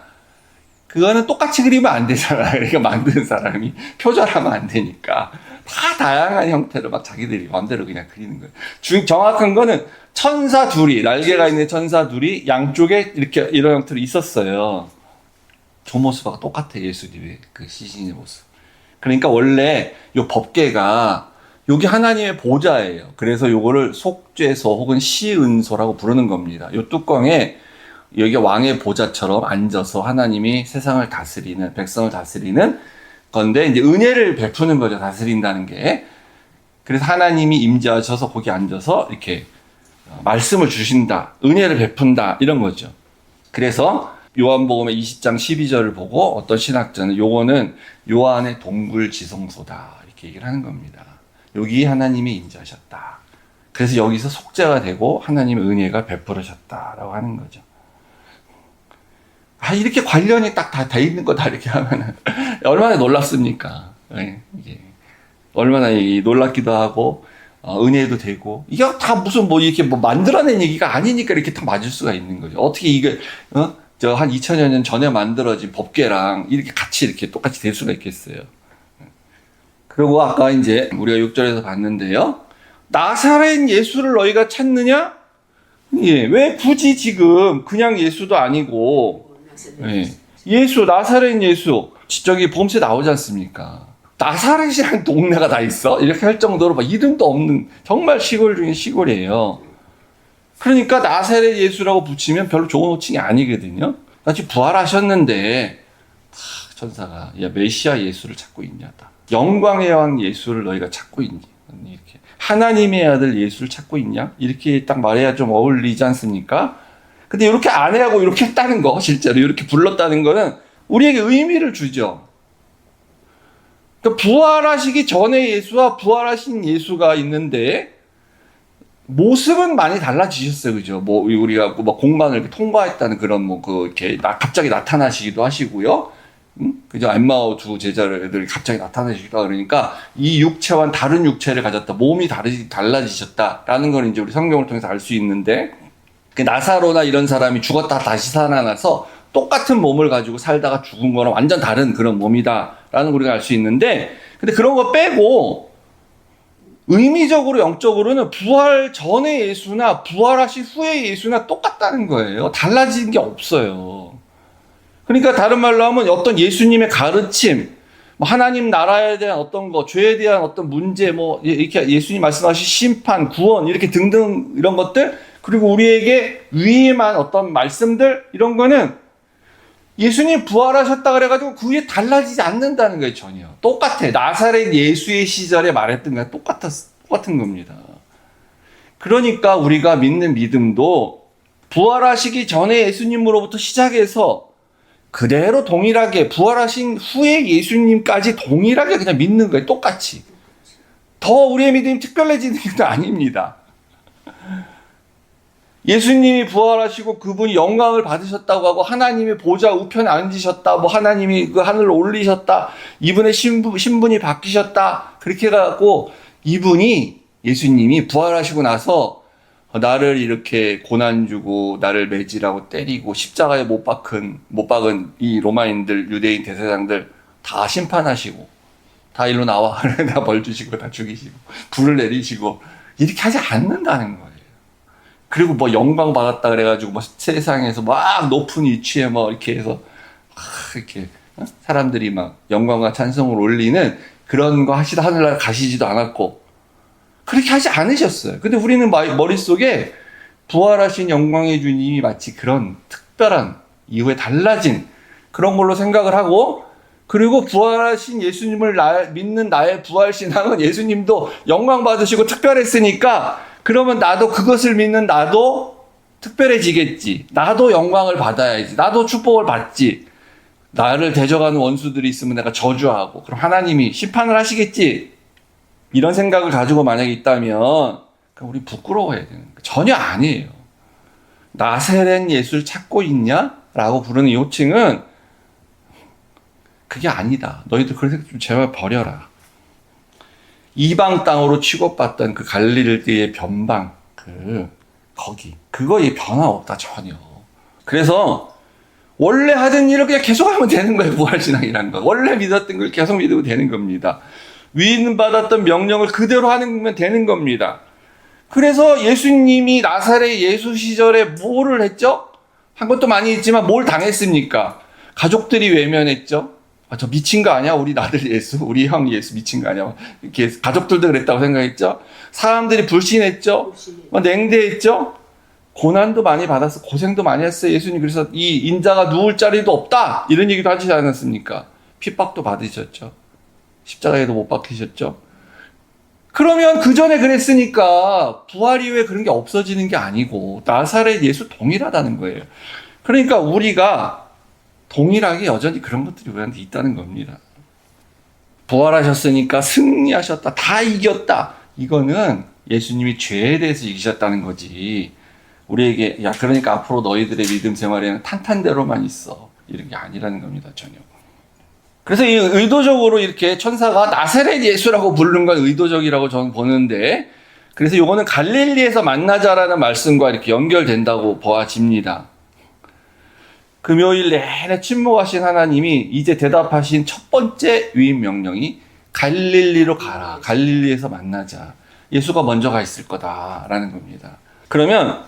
그거는 똑같이 그리면 안 되잖아. 그러니까 만드는 사람이 표절하면 안 되니까. 다 다양한 형태로 막 자기들이 마음대로 그냥 그리는 거예요. 정확한 거는 천사 둘이, 날개가 있는 천사 둘이 양쪽에 이렇게 이런 형태로 있었어요. 저 모습하고 똑같아, 예수님의 그 시신의 모습. 그러니까 원래 요 법궤가 여기 하나님의 보좌예요. 그래서 요거를 속죄소 혹은 시은소라고 부르는 겁니다. 요 뚜껑에 여기 왕의 보좌처럼 앉아서 하나님이 세상을 다스리는, 백성을 다스리는 건데, 이제 은혜를 베푸는 거죠. 다스린다는 게. 그래서 하나님이 임재하셔서 거기 앉아서 이렇게 말씀을 주신다, 은혜를 베푼다, 이런 거죠. 그래서 요한복음의 20장 12절을 보고 어떤 신학자는 요거는 요한의 동굴지성소다, 이렇게 얘기를 하는 겁니다. 여기 하나님이 임재하셨다. 그래서 여기서 속죄가 되고 하나님의 은혜가 베풀어졌다라고 하는 거죠. 이렇게 관련이 딱 다 돼 있는 거다, 이렇게 하면은 얼마나 놀랍습니까? 네, 이게 얼마나 놀랍기도 하고, 은혜도 되고, 이게 다 무슨 뭐 이렇게 뭐 만들어낸 얘기가 아니니까 이렇게 다 맞을 수가 있는 거죠. 어떻게 이게, 저 한 2000여 년 전에 만들어진 법궤랑 이렇게 같이 이렇게 똑같이 될 수가 있겠어요. 그리고 아까 이제 우리가 6절에서 봤는데요. 나사렛 예수를 너희가 찾느냐? 예, 왜 굳이 지금 그냥 예수도 아니고, 예, 예수, 나사렛 예수, 저기 보험세 나오지 않습니까? 나사렛이라는 동네가 다 있어? 이렇게 할 정도로 막 이름도 없는 정말 시골 중에 시골이에요. 그러니까 나사렛 예수라고 붙이면 별로 좋은 호칭이 아니거든요. 지금 부활하셨는데 천사가 야 메시아 예수를 찾고 있냐? 영광의 왕 예수를 너희가 찾고 있니? 이렇게 하나님의 아들 예수를 찾고 있냐? 이렇게 딱 말해야 좀 어울리지 않습니까? 근데 이렇게 안 해하고 이렇게 했다는 거, 실제로 이렇게 불렀다는 거는 우리에게 의미를 주죠. 그러니까 부활하시기 전에 예수와 부활하신 예수가 있는데 모습은 많이 달라지셨어요, 그죠? 뭐 우리가 뭐 공간을 이렇게 통과했다는 그런 뭐 이렇게 갑자기 나타나시기도 하시고요. 그죠? 엠마오 두 제자들이 갑자기 나타나시기도 하고 그러니까 이 육체와는 다른 육체를 가졌다, 몸이 달라지셨다라는 걸 이제 우리 성경을 통해서 알 수 있는데, 그 나사로나 이런 사람이 죽었다 다시 살아나서 똑같은 몸을 가지고 살다가 죽은 거랑 완전 다른 그런 몸이다라는 걸 우리가 알 수 있는데, 근데 그런 거 빼고 의미적으로 영적으로는 부활 전의 예수나 부활하신 후의 예수나 똑같다는 거예요. 달라진 게 없어요. 그러니까 다른 말로 하면 어떤 예수님의 가르침, 하나님 나라에 대한 어떤 거, 죄에 대한 어떤 문제, 뭐 이렇게 예수님 말씀하신 심판, 구원 이렇게 등등 이런 것들, 그리고 우리에게 위임한 어떤 말씀들, 이런 거는 예수님 부활하셨다 그래가지고 그 위에 달라지지 않는다는 거예요, 전혀. 똑같아. 나사렛 예수의 시절에 말했던 거랑 똑같은 겁니다. 그러니까 우리가 믿는 믿음도 부활하시기 전에 예수님으로부터 시작해서 그대로 동일하게 부활하신 후에 예수님까지 동일하게 그냥 믿는 거예요, 똑같이. 더 우리의 믿음이 특별해지는 게 아닙니다. 예수님이 부활하시고 그분이 영광을 받으셨다고 하고 하나님의 보좌 우편에 앉으셨다, 뭐 하나님이 그 하늘로 올리셨다, 이분의 신분이 바뀌셨다, 그렇게 해갖고 이분이, 예수님이 부활하시고 나서 나를 이렇게 고난 주고 나를 매질하고 때리고 십자가에 못 박은 이 로마인들, 유대인 대제사장들 다 심판하시고 다 일로 나와, 다 벌 주시고 다 죽이시고 불을 내리시고 이렇게 하지 않는다는 거예요. 그리고 뭐 영광 받았다 그래가지고 뭐 세상에서 막 높은 위치에 뭐 이렇게 해서 이렇게 사람들이 막 영광과 찬송을 올리는 그런 거 하시다 하늘나라 가시지도 않았고 그렇게 하지 않으셨어요. 근데 우리는 머릿속에 부활하신 영광의 주님이 마치 그런 특별한 이후에 달라진 그런 걸로 생각을 하고, 그리고 부활하신 예수님을 믿는 나의 부활신앙은 예수님도 영광 받으시고 특별했으니까 그러면 나도 그것을 믿는 나도 특별해지겠지. 나도 영광을 받아야지. 나도 축복을 받지. 나를 대적하는 원수들이 있으면 내가 저주하고 그럼 하나님이 심판을 하시겠지. 이런 생각을 가지고 만약에 있다면 우리 부끄러워해야 되는 거예요. 전혀 아니에요. 나사렛 예수를 찾고 있냐? 라고 부르는 이 호칭은 그게 아니다. 너희들 그런 생각 좀 제발 버려라. 이방 땅으로 취급받던 그 갈릴리의 변방, 거기. 그거에 변화 없다, 전혀. 그래서 원래 하던 일을 그냥 계속하면 되는 거예요. 부활신앙이라는 거. 원래 믿었던 걸 계속 믿으면 되는 겁니다. 위임받았던 명령을 그대로 하면 되는 겁니다. 그래서 예수님이 나사렛 예수 시절에 뭐를 했죠? 한 것도 많이 했지만 뭘 당했습니까? 가족들이 외면했죠? 아, 저 미친 거 아니야? 우리 아들 예수, 우리 형 예수 미친 거 아니야? 이렇게 가족들도 그랬다고 생각했죠? 사람들이 불신했죠? 냉대했죠? 고난도 많이 받았어. 고생도 많이 했어요. 예수님. 그래서 이 인자가 누울 자리도 없다. 이런 얘기도 하지 않았습니까? 핍박도 받으셨죠. 십자가에도 못 박히셨죠. 그러면 그 전에 그랬으니까 부활 이후에 그런 게 없어지는 게 아니고 나사렛 예수 동일하다는 거예요. 그러니까 우리가 동일하게 여전히 그런 것들이 우리한테 있다는 겁니다. 부활하셨으니까 승리하셨다. 다 이겼다. 이거는 예수님이 죄에 대해서 이기셨다는 거지. 우리에게 야 그러니까 앞으로 너희들의 믿음 생활에는 탄탄대로만 있어. 이런 게 아니라는 겁니다. 전혀. 그래서 이 의도적으로 이렇게 천사가 나사렛 예수라고 부르는 건 의도적이라고 저는 보는데 그래서 이거는 갈릴리에서 만나자라는 말씀과 이렇게 연결된다고 보아집니다. 금요일 내내 침묵하신 하나님이 이제 대답하신 첫 번째 위임 명령이 갈릴리로 가라. 갈릴리에서 만나자. 예수가 먼저 가 있을 거다라는 겁니다. 그러면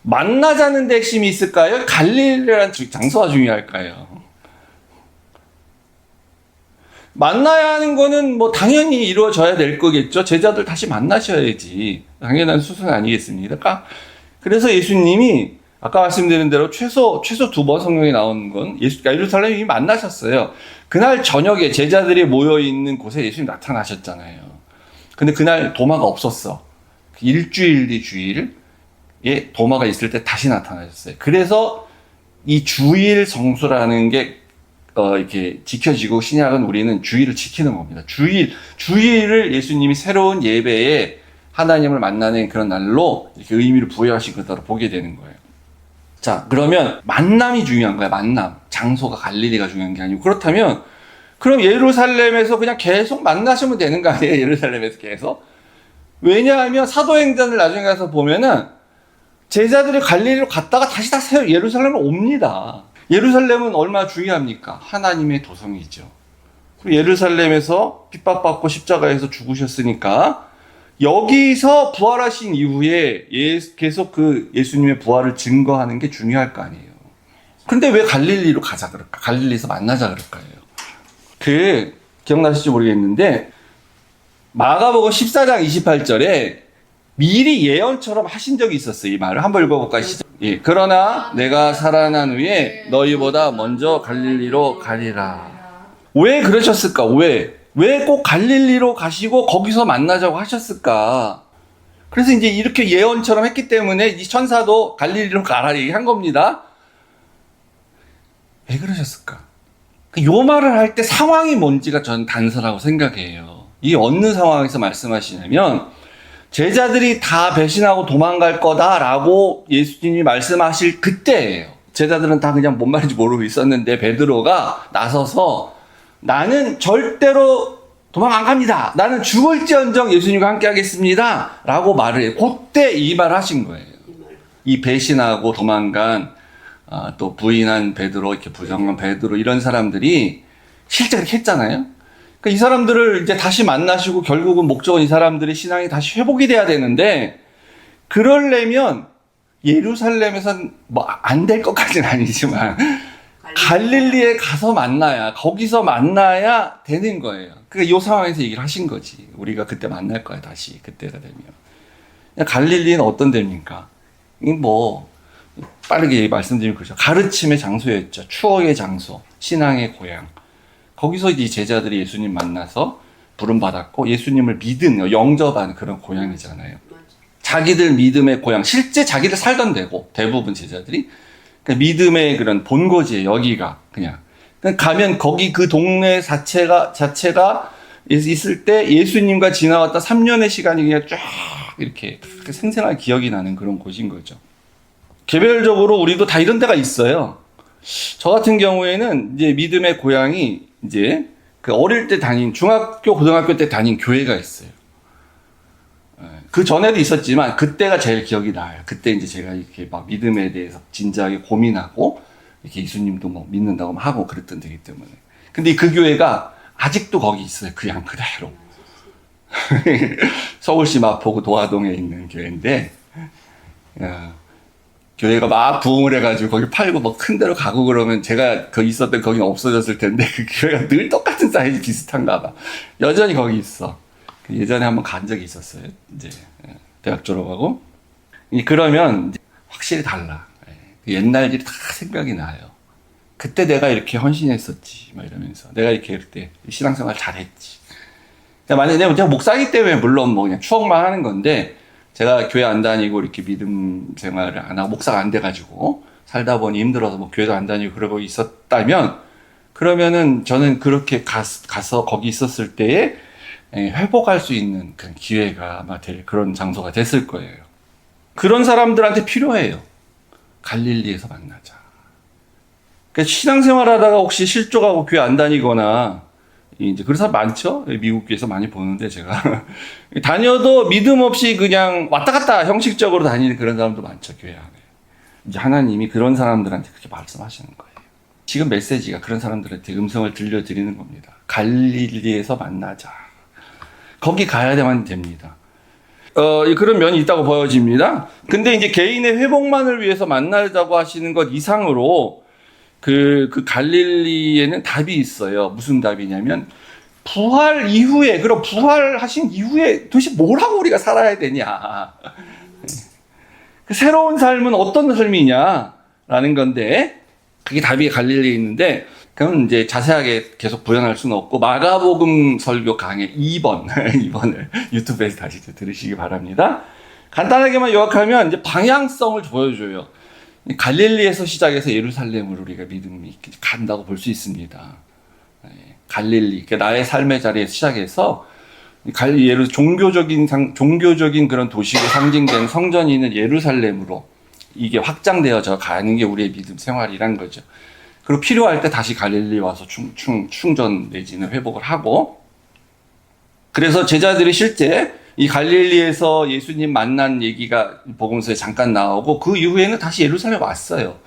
만나자는 데 핵심이 있을까요? 갈릴리라는 장소가 중요할까요? 만나야 하는 거는 뭐 당연히 이루어져야 될 거겠죠. 제자들 다시 만나셔야지. 당연한 수순 아니겠습니까? 그래서 예수님이 아까 말씀드린 대로 최소 2번 성경에 나오는 건 예루살렘이 이미 만나셨어요. 그날 저녁에 제자들이 모여있는 곳에 예수님이 나타나셨잖아요. 근데 그날 도마가 없었어. 일주일 뒤 주일에 도마가 있을 때 다시 나타나셨어요. 그래서 이 주일 성수라는 게 이렇게 지켜지고 신약은 우리는 주일을 지키는 겁니다. 주일을 예수님이 새로운 예배에 하나님을 만나는 그런 날로 이렇게 의미를 부여하신 그대로 보게 되는 거예요. 자, 그러면 만남이 중요한 거야. 만남. 장소가 갈릴리가 중요한 게 아니고. 그렇다면 그럼 예루살렘에서 그냥 계속 만나시면 되는 거 아니에요? 예루살렘에서 계속. 왜냐하면 사도행전을 나중에 가서 보면은 제자들이 갈릴리로 갔다가 다시 다 예루살렘으로 옵니다. 예루살렘은 얼마나 중요합니까? 하나님의 도성이죠. 그리고 예루살렘에서 핍박받고 십자가에서 죽으셨으니까 여기서 부활하신 이후에 계속 그 예수님의 부활을 증거하는 게 중요할 거 아니에요. 근데 왜 갈릴리로 가자 그럴까? 갈릴리에서 만나자 그럴까요? 기억나실지 모르겠는데 마가복음 14장 28절에 미리 예언처럼 하신 적이 있었어요. 이 말을 한번 읽어볼까요? 예. 그러나 내가 살아난 후에 너희보다 먼저 갈릴리로 가리라. 왜 그러셨을까? 왜 꼭 갈릴리로 가시고 거기서 만나자고 하셨을까? 그래서 이제 이렇게 예언처럼 했기 때문에 이 천사도 갈릴리로 가라 얘기한 겁니다. 왜 그러셨을까? 요 말을 할 때 상황이 뭔지가 저는 단서라고 생각해요. 이게 어느 상황에서 말씀하시냐면 제자들이 다 배신하고 도망갈 거다라고 예수님이 말씀하실 그때예요. 제자들은 다 그냥 뭔 말인지 모르고 있었는데 베드로가 나서서 나는 절대로 도망 안 갑니다. 나는 죽을지언정 예수님과 함께 하겠습니다. 라고 말을 해요. 그때 이 말을 하신 거예요. 이 배신하고 도망간 또 부인한 베드로, 이렇게 부정한 베드로 이런 사람들이 실제 그렇게 했잖아요. 그러니까 이 사람들을 이제 다시 만나시고 결국은 목적은 이 사람들의 신앙이 다시 회복이 돼야 되는데 그러려면 예루살렘에선 뭐 안 될 것까지는 아니지만 갈릴리에 가서 만나야 거기서 만나야 되는 거예요. 그러니까 이 상황에서 얘기를 하신 거지. 우리가 그때 만날 거야 다시 그때가 되면. 갈릴리는 어떤 데입니까? 뭐 빠르게 말씀드리면 그렇죠. 가르침의 장소였죠. 추억의 장소, 신앙의 고향. 거기서 이제 제자들이 예수님 만나서 부름받았고 예수님을 믿은, 영접한 그런 고향이잖아요. 자기들 믿음의 고향, 실제 자기들 살던 데고 대부분 제자들이 그러니까 믿음의 그런 본거지예요. 여기가 그냥. 그러니까 가면 거기 그 동네 자체가 있을 때 예수님과 지나왔다 3년의 시간이 그냥 쫙 이렇게 생생하게 기억이 나는 그런 곳인 거죠. 개별적으로 우리도 다 이런 데가 있어요. 저 같은 경우에는 이제 믿음의 고향이 이제 그 어릴 때 다닌 중학교, 고등학교 때 다닌 교회가 있어요. 그 전에도 있었지만 그때가 제일 기억이 나요. 그때 이제 제가 이렇게 막 믿음에 대해서 진지하게 고민하고 이렇게 예수님도 뭐 믿는다고 하고 그랬던 데기 때문에. 근데 그 교회가 아직도 거기 있어요. 그냥 그대로. 서울시 마포구 도화동에 있는 교회인데, 야, 교회가 막 부흥을 해가지고 거기 팔고 뭐 큰 데로 가고 그러면 제가 거기 있었던 거기는 없어졌을 텐데 그 교회가 늘 똑같은 사이즈 비슷한가 봐. 여전히 거기 있어. 예전에 한번 간 적이 있었어요. 이제 대학 졸업하고. 그러면 이제 확실히 달라. 옛날 일이 다 생각이 나요. 그때 내가 이렇게 헌신했었지. 막 이러면서. 내가 이렇게 그때 신앙생활 잘했지. 만약에 제가 목사이기 때문에 물론 뭐 그냥 추억만 하는 건데, 제가 교회 안 다니고 이렇게 믿음 생활을 안 하고 목사가 안 돼가지고 살다 보니 힘들어서 뭐 교회도 안 다니고 그러고 있었다면, 그러면은 저는 그렇게 가서 거기 있었을 때에 회복할 수 있는 그런 기회가 아마 될 그런 장소가 됐을 거예요. 그런 사람들한테 필요해요. 갈릴리에서 만나자. 그러니까 신앙생활 하다가 혹시 실족하고 교회 안 다니거나, 이제 그런 사람 많죠? 미국 교회에서 많이 보는데, 제가. 다녀도 믿음 없이 그냥 왔다 갔다 형식적으로 다니는 그런 사람도 많죠, 교회 안에. 이제 하나님이 그런 사람들한테 그렇게 말씀하시는 거예요. 지금 메시지가 그런 사람들한테 음성을 들려드리는 겁니다. 갈릴리에서 만나자. 거기 가야만 됩니다. 그런 면이 있다고 보여집니다. 근데 이제 개인의 회복만을 위해서 만나자고 하시는 것 이상으로 그 갈릴리에는 답이 있어요. 무슨 답이냐면, 부활 이후에, 그럼 부활하신 이후에 도대체 뭘 하고 우리가 살아야 되냐. 그 새로운 삶은 어떤 삶이냐라는 건데, 그게 답이 갈릴리에 있는데, 그럼 이제 자세하게 계속 부연할 수는 없고, 마가복음 설교 강의 2번을 유튜브에서 다시 들으시기 바랍니다. 간단하게만 요약하면 이제 방향성을 보여줘요. 갈릴리에서 시작해서 예루살렘으로 우리가 믿음이 간다고 볼 수 있습니다. 갈릴리, 나의 삶의 자리에서 시작해서 종교적인 그런 도시로 상징되는 성전이 있는 예루살렘으로 이게 확장되어져 가는 게 우리의 믿음 생활이란 거죠. 그리고 필요할 때 다시 갈릴리 와서 충전 내지는 회복을 하고, 그래서 제자들이 실제 이 갈릴리에서 예수님 만난 얘기가 복음서에 잠깐 나오고, 그 이후에는 다시 예루살렘 왔어요.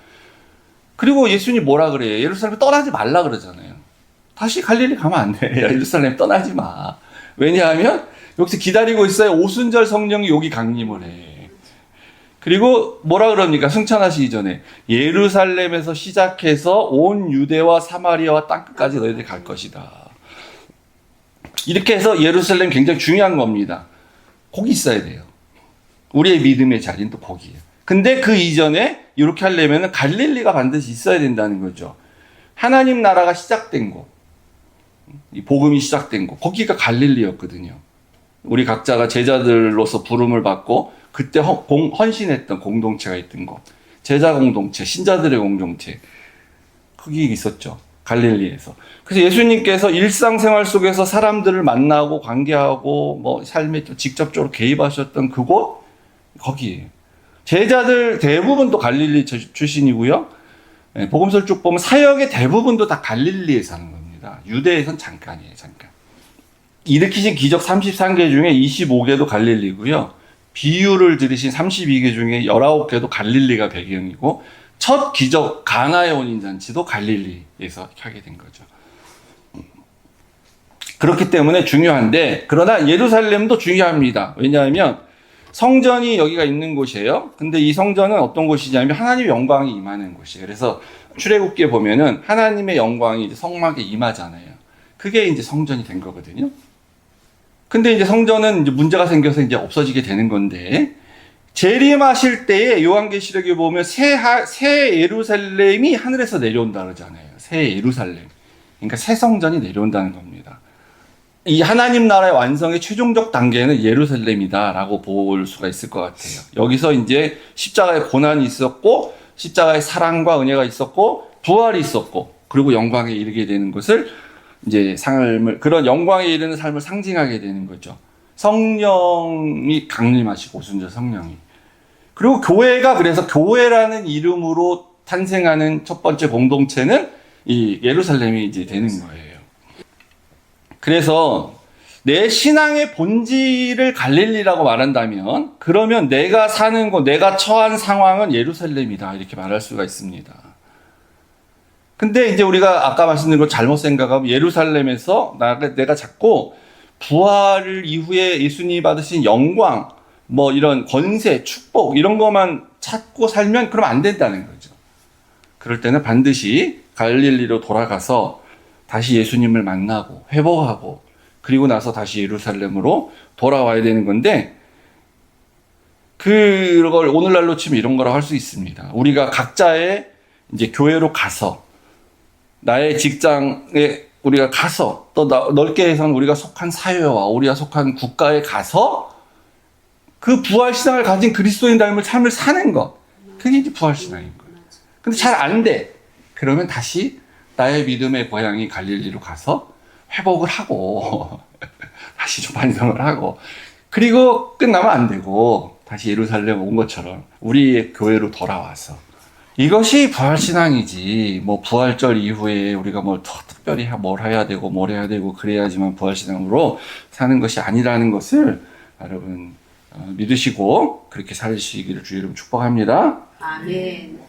그리고 예수님 뭐라 그래요? 예루살렘 떠나지 말라 그러잖아요. 다시 갈릴리 가면 안 돼. 예루살렘 떠나지 마. 왜냐하면 여기서 기다리고 있어요. 오순절 성령이 여기 강림을 해. 그리고 뭐라 그럽니까? 승천하시기 전에 예루살렘에서 시작해서 온 유대와 사마리아와 땅끝까지 너희들이 갈 것이다. 이렇게 해서 예루살렘 굉장히 중요한 겁니다. 거기 있어야 돼요. 우리의 믿음의 자리는 또 거기예요. 근데 그 이전에 이렇게 하려면 갈릴리가 반드시 있어야 된다는 거죠. 하나님 나라가 시작된 곳, 이 복음이 시작된 곳, 거기가 갈릴리였거든요. 우리 각자가 제자들로서 부름을 받고 그때 헌신했던 공동체가 있던 곳, 제자 공동체, 신자들의 공동체, 거기 있었죠. 갈릴리에서. 그래서 예수님께서 일상생활 속에서 사람들을 만나고 관계하고 뭐 삶에 직접적으로 개입하셨던 그곳, 거기에요. 제자들 대부분도 갈릴리 출신이고요. 복음서를 쭉 보면 사역의 대부분도 다 갈릴리에 사는 겁니다. 유대에선 잠깐이에요, 잠깐. 일으키신 기적 33개 중에 25개도 갈릴리고요. 비유를 들으신 32개 중에 19개도 갈릴리가 배경이고, 첫 기적 가나의 혼인잔치도 갈릴리에서 하게 된 거죠. 그렇기 때문에 중요한데, 그러나 예루살렘도 중요합니다. 왜냐하면 성전이 여기가 있는 곳이에요. 근데 이 성전은 어떤 곳이냐면 하나님의 영광이 임하는 곳이에요. 그래서 출애굽기에 보면은 하나님의 영광이 이제 성막에 임하잖아요. 그게 이제 성전이 된 거거든요. 근데 이제 성전은 이제 문제가 생겨서 이제 없어지게 되는 건데, 재림하실 때에 요한계시록에 보면 새 예루살렘이 하늘에서 내려온다 그러잖아요. 새 예루살렘. 그러니까 새 성전이 내려온다는 겁니다. 이 하나님 나라의 완성의 최종적 단계는 예루살렘이다라고 볼 수가 있을 것 같아요. 여기서 이제 십자가의 고난이 있었고, 십자가의 사랑과 은혜가 있었고, 부활이 있었고, 그리고 영광에 이르게 되는 것을 이제 그런 영광에 이르는 삶을 상징하게 되는 거죠. 성령이 강림하시고, 오순절 성령이. 그리고 교회가, 그래서 교회라는 이름으로 탄생하는 첫 번째 공동체는 이 예루살렘이 이제 되는 거예요. 그래서 내 신앙의 본질을 갈릴리라고 말한다면, 그러면 내가 사는 곳, 내가 처한 상황은 예루살렘이다, 이렇게 말할 수가 있습니다. 근데 이제 우리가 아까 말씀드린 거 잘못 생각하면 예루살렘에서 내가 자꾸 부활 이후에 예수님이 받으신 영광, 뭐 이런 권세, 축복 이런 것만 찾고 살면 그러면 안 된다는 거죠. 그럴 때는 반드시 갈릴리로 돌아가서 다시 예수님을 만나고 회복하고 그리고 나서 다시 예루살렘으로 돌아와야 되는 건데 그걸 오늘날로 치면 이런 거라고 할 수 있습니다. 우리가 각자의 이제 교회로 가서 나의 직장에 우리가 가서 또 넓게 해서는 우리가 속한 사회와 우리가 속한 국가에 가서 그 부활신앙을 가진 그리스도인 닮은 삶을 사는 것. 그게 이제 부활신앙인 거예요. 근데 잘 안 돼. 그러면 다시 나의 믿음의 고향이 갈릴리로 가서 회복을 하고 다시 좀 반성을 하고 그리고 끝나면 안 되고 다시 예루살렘 온 것처럼 우리의 교회로 돌아와서 이것이 부활신앙이지 뭐 부활절 이후에 우리가 뭘 더 특별히 뭘 해야 되고 뭘 해야 되고 그래야지만 부활신앙으로 사는 것이 아니라는 것을 여러분 믿으시고 그렇게 살시기를 주의 이름 축복합니다. 아멘.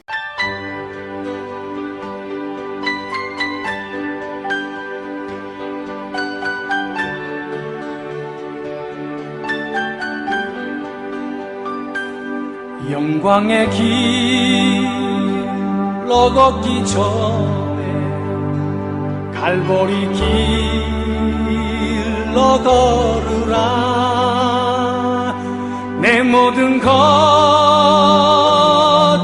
영광의 길로 걷기 전에 갈보리 길로 걸으라. 내 모든 것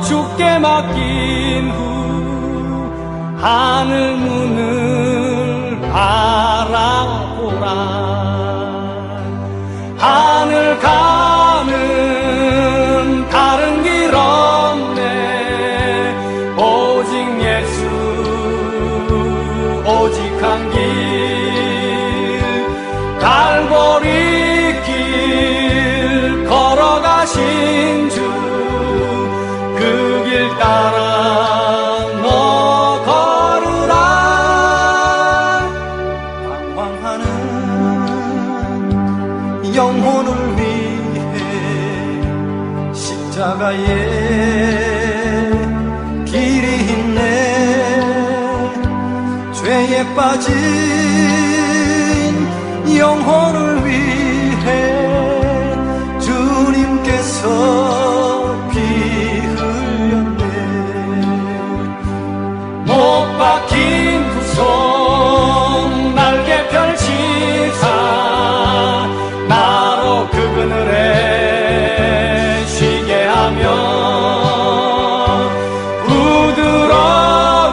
주께 맡긴 후 하늘 문을 바라보라. 하늘 가는 다른 길 없네. 오직 예수 오직 한 길 갈보리 길 걸어가신 주 그 길 따라 너 걸으라. 방황하는 영혼을 위해 십자가에 길이 있네. 죄에 빠진 영혼을 위해 주님께서 피 흘렸네. 못 박힌 두 손 날개 펼치사 나로 그 그늘에 쉬게 하며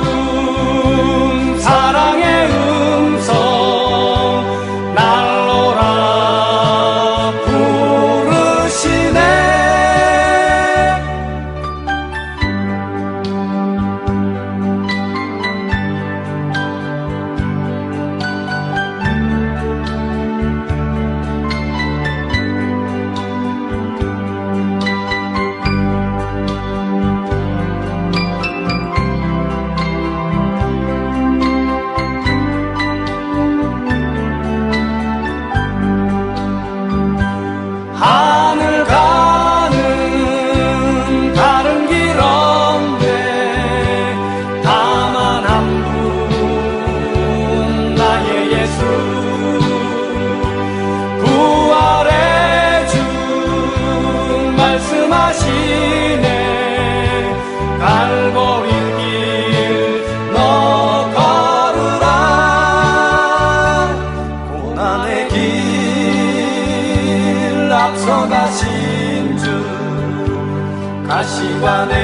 부드러운 사랑의 음성 날로라 부르시네. 하늘 가는 다른 길 없네. 다만 한 분 나의 예수 부활의 주 말씀하시네. 갈보리 길 너 걸으라. 고난의 길 앞서가신 주 가시관에